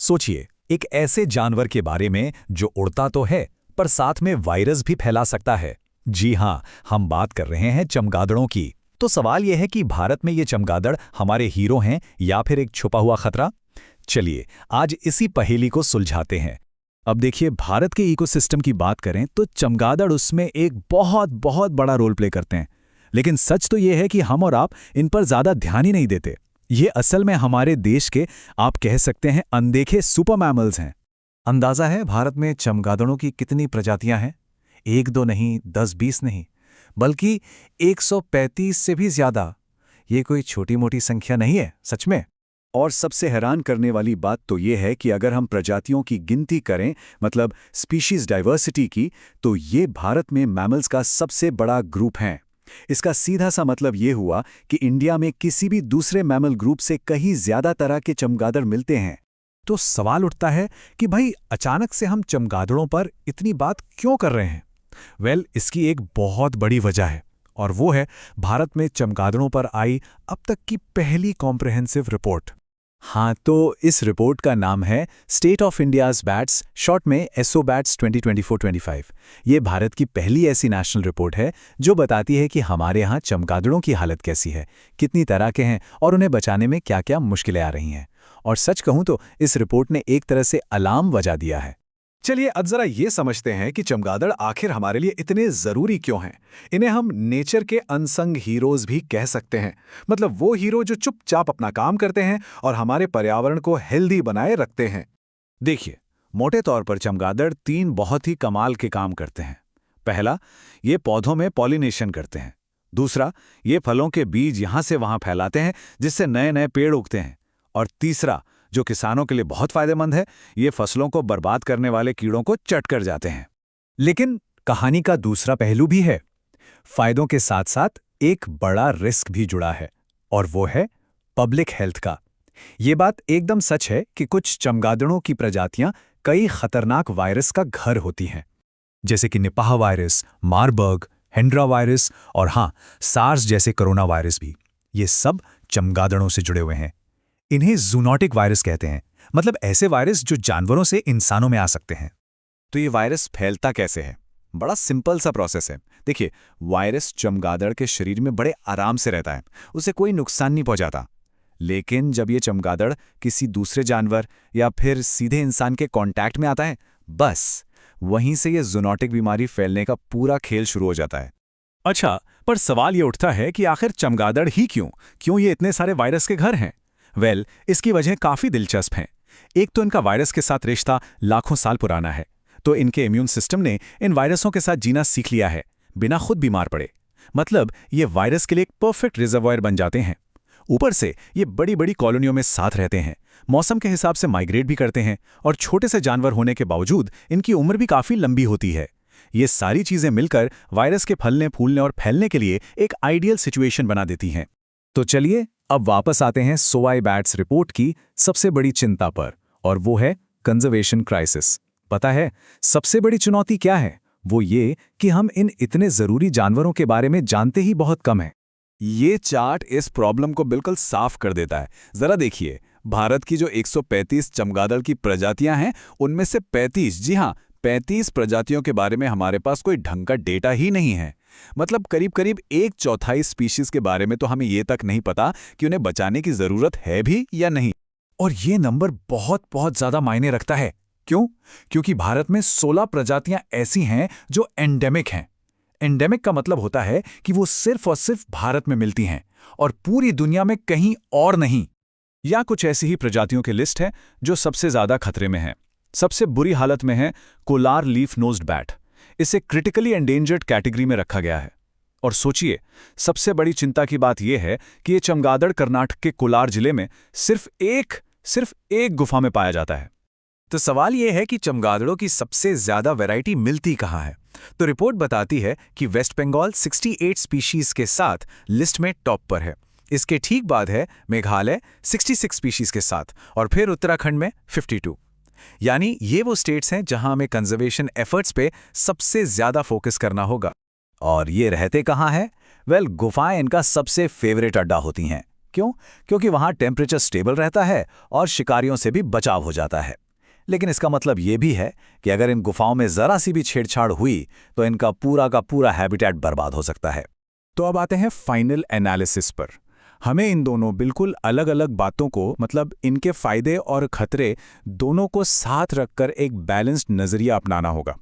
सोचिए, एक ऐसे जानवर के बारे में जो उड़ता तो है पर साथ में वायरस भी फैला सकता है। जी हाँ, हम बात कर रहे हैं चमगादड़ों की। तो सवाल यह है कि भारत में ये चमगादड़ हमारे हीरो हैं या फिर एक छुपा हुआ खतरा? चलिए आज इसी पहेली को सुलझाते हैं। अब देखिए, भारत के इकोसिस्टम की बात करें तो चमगादड़ उसमें एक बहुत बहुत बड़ा रोल प्ले करते हैं। लेकिन सच तो ये है कि हम और आप इन पर ज़्यादा ध्यान ही नहीं देते। ये असल में हमारे देश के, आप कह सकते हैं, अनदेखे सुपर मैमल्स हैं। अंदाज़ा है भारत में चमगादड़ों की कितनी प्रजातियां हैं? एक दो नहीं, 10-20 नहीं, बल्कि 135 से भी ज़्यादा। ये कोई छोटी मोटी संख्या नहीं है सच में। और सबसे हैरान करने वाली बात तो ये है कि अगर हम प्रजातियों की गिनती करें, मतलब स्पीशीज डाइवर्सिटी की, तो ये भारत में मैमल्स का सबसे बड़ा ग्रुप है। इसका सीधा सा मतलब ये हुआ कि इंडिया में किसी भी दूसरे मैमल ग्रुप से कहीं ज्यादा तरह के चमगादड़ मिलते हैं। तो सवाल उठता है कि भाई अचानक से हम चमगादड़ों पर इतनी बात क्यों कर रहे हैं? इसकी एक बहुत बड़ी वजह है, और वो है भारत में चमगादड़ों पर आई अब तक की पहली कॉम्प्रिहेंसिव रिपोर्ट। हाँ, तो इस रिपोर्ट का नाम है state of India's bats, short में एसओ बैट्स 2024-25। ये भारत की पहली ऐसी नेशनल रिपोर्ट है जो बताती है कि हमारे यहाँ चमगादड़ों की हालत कैसी है, कितनी तरह के हैं और उन्हें बचाने में क्या क्या मुश्किलें आ रही हैं। और सच कहूँ तो इस रिपोर्ट ने एक तरह से अलार्म बजा दिया है। चलिए अब जरा ये समझते हैं कि चमगादड़ आखिर हमारे लिए इतने जरूरी क्यों हैं। इन्हें हम नेचर के अनसंग हीरोज भी कह सकते हैं। मतलब वो हीरो जो चुपचाप अपना काम करते हैं और हमारे पर्यावरण को हेल्दी बनाए रखते हैं। देखिए, मोटे तौर पर चमगादड़ 3 बहुत ही कमाल के काम करते हैं। पहला, ये पौधों में पॉलिनेशन करते हैं। दूसरा, ये फलों के बीज यहां से वहां फैलाते हैं जिससे नए नए पेड़ उगते हैं। और तीसरा, जो किसानों के लिए बहुत फायदेमंद है, ये फसलों को बर्बाद करने वाले कीड़ों को चट कर जाते हैं। लेकिन कहानी का दूसरा पहलू भी है। फायदों के साथ साथ एक बड़ा रिस्क भी जुड़ा है, और वो है पब्लिक हेल्थ का। ये बात एकदम सच है कि कुछ चमगादड़ों की प्रजातियां कई खतरनाक वायरस का घर होती हैं, जैसे कि Nipah virus, Marburg, Hendra virus और हाँ, सार्स जैसे कोरोना वायरस भी। ये सब चमगादड़ों से जुड़े हुए हैं। इन्हें जूनोटिक वायरस कहते हैं, मतलब ऐसे वायरस जो जानवरों से इंसानों में आ सकते हैं। तो ये वायरस फैलता कैसे है? बड़ा सिंपल सा प्रोसेस है। देखिए, वायरस चमगादड़ के शरीर में बड़े आराम से रहता है, उसे कोई नुकसान नहीं पहुंचाता। लेकिन जब ये चमगादड़ किसी दूसरे जानवर या फिर सीधे इंसान के कांटेक्ट में आता है, बस वहीं से ये जूनोटिक बीमारी फैलने का पूरा खेल शुरू हो जाता है। अच्छा, पर सवाल ये उठता है कि आखिर चमगादड़ ही क्यों ये इतने सारे वायरस के घर हैं? इसकी वजह काफी दिलचस्प हैं। एक तो इनका वायरस के साथ रिश्ता लाखों साल पुराना है, तो इनके इम्यून सिस्टम ने इन वायरसों के साथ जीना सीख लिया है बिना खुद बीमार पड़े। मतलब ये वायरस के लिए एक परफेक्ट रिजर्वॉयर बन जाते हैं। ऊपर से ये बड़ी बड़ी कॉलोनियों में साथ रहते हैं, मौसम के हिसाब से माइग्रेट भी करते हैं, और छोटे से जानवर होने के बावजूद इनकी उम्र भी काफी लंबी होती है। ये सारी चीजें मिलकर वायरस के फलने, फूलने और फैलने के लिए एक आइडियल सिचुएशन बना देती हैं। तो चलिए अब वापस आते हैं सोवाई बैट्स रिपोर्ट की सबसे बड़ी चिंता पर, और वो है कंजर्वेशन क्राइसिस। पता है सबसे बड़ी चुनौती क्या है? वो ये कि हम इन इतने जरूरी जानवरों के बारे में जानते ही बहुत कम हैं। ये चार्ट इस प्रॉब्लम को बिल्कुल साफ कर देता है। जरा देखिए, भारत की जो 135 चमगादड़ की प्रजातियां हैं, उनमें से 35, जी हाँ 35 प्रजातियों के बारे में हमारे पास कोई ढंग का डेटा ही नहीं है। मतलब करीब करीब 1/4 स्पीशीज के बारे में तो हमें ये तक नहीं पता कि उन्हें बचाने की जरूरत है भी या नहीं। और ये नंबर बहुत बहुत ज्यादा मायने रखता है। क्यों? क्योंकि भारत में 16 प्रजातियां ऐसी हैं जो एंडेमिक हैं। एंडेमिक का मतलब होता है कि वो सिर्फ और सिर्फ भारत में मिलती हैं और पूरी दुनिया में कहीं और नहीं। या कुछ ऐसी ही प्रजातियों की लिस्ट है जो सबसे ज्यादा खतरे में है। सबसे बुरी हालत में है कोलार लीफ नोज्ड बैट। इसे क्रिटिकली एंडेंजर्ड कैटेगरी में रखा गया है। और सोचिए, सबसे बड़ी चिंता की बात यह है कि ये चमगादड़ कर्नाटक के कोलार जिले में सिर्फ एक गुफा में पाया जाता है। तो सवाल यह है कि चमगादड़ों की सबसे ज्यादा वैरायटी मिलती कहाँ है? तो रिपोर्ट बताती है कि वेस्ट बंगाल 68 स्पीशीज के साथ लिस्ट में टॉप पर है। इसके ठीक बाद है मेघालय 66 स्पीशीज के साथ, और फिर उत्तराखंड में 52। यानी ये वो स्टेट्स हैं जहां हमें कंजर्वेशन एफर्ट्स पे सबसे ज्यादा फोकस करना होगा। और ये रहते कहाँ हैं? गुफाएं इनका सबसे फेवरेट अड्डा होती हैं। क्यों? क्योंकि वहाँ टेम्परेचर स्टेबल रहता है और शिकारियों से भी बचाव हो जाता है। लेकिन इसका मतलब ये भी है कि अगर इन गुफाओं में ज़रा सी भी छेड़छाड़ हुई तो इनका पूरा का पूरा हैबिटेट बर्बाद हो सकता है। तो अब आते हैं फाइनल एनालिसिस पर। हमें इन दोनों बिल्कुल अलग अलग बातों को, मतलब इनके फायदे और खतरे दोनों को साथ रखकर एक बैलेंस्ड नज़रिया अपनाना होगा।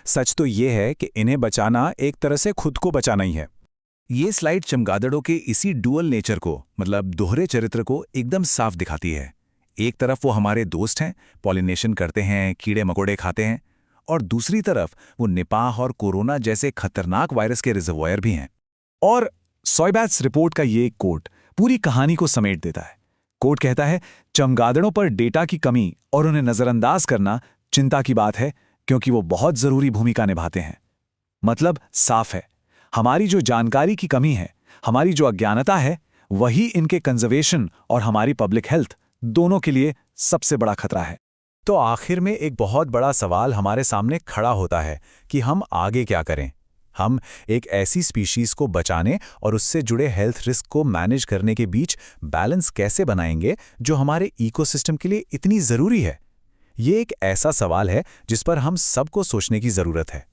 सच तो ये है कि इन्हें बचाना एक तरह से खुद को बचाना ही है। ये स्लाइड चमगादड़ों के इसी डुअल नेचर को, मतलब दोहरे चरित्र को एकदम साफ दिखाती है। एक तरफ वो हमारे दोस्त हैं, पॉलिनेशन करते हैं, कीड़े मकोड़े खाते हैं, और दूसरी तरफ वो निपाह और कोरोना जैसे खतरनाक वायरस के रिजर्वॉयर भी हैं। और सॉयबैट्स रिपोर्ट का ये कोट पूरी कहानी को समेट देता है। कोट कहता है, चमगादड़ों पर डेटा की कमी और उन्हें नज़रअंदाज करना चिंता की बात है, क्योंकि वो बहुत ज़रूरी भूमिका निभाते हैं। मतलब साफ है, हमारी जो जानकारी की कमी है, हमारी जो अज्ञानता है, वही इनके कंजर्वेशन और हमारी पब्लिक हेल्थ दोनों के लिए सबसे बड़ा खतरा है। तो आखिर में एक बहुत बड़ा सवाल हमारे सामने खड़ा होता है कि हम आगे क्या करें। हम एक ऐसी स्पीशीज को बचाने और उससे जुड़े हेल्थ रिस्क को मैनेज करने के बीच बैलेंस कैसे बनाएंगे जो हमारे इकोसिस्टम के लिए इतनी ज़रूरी है। ये एक ऐसा सवाल है जिस पर हम सबको सोचने की ज़रूरत है।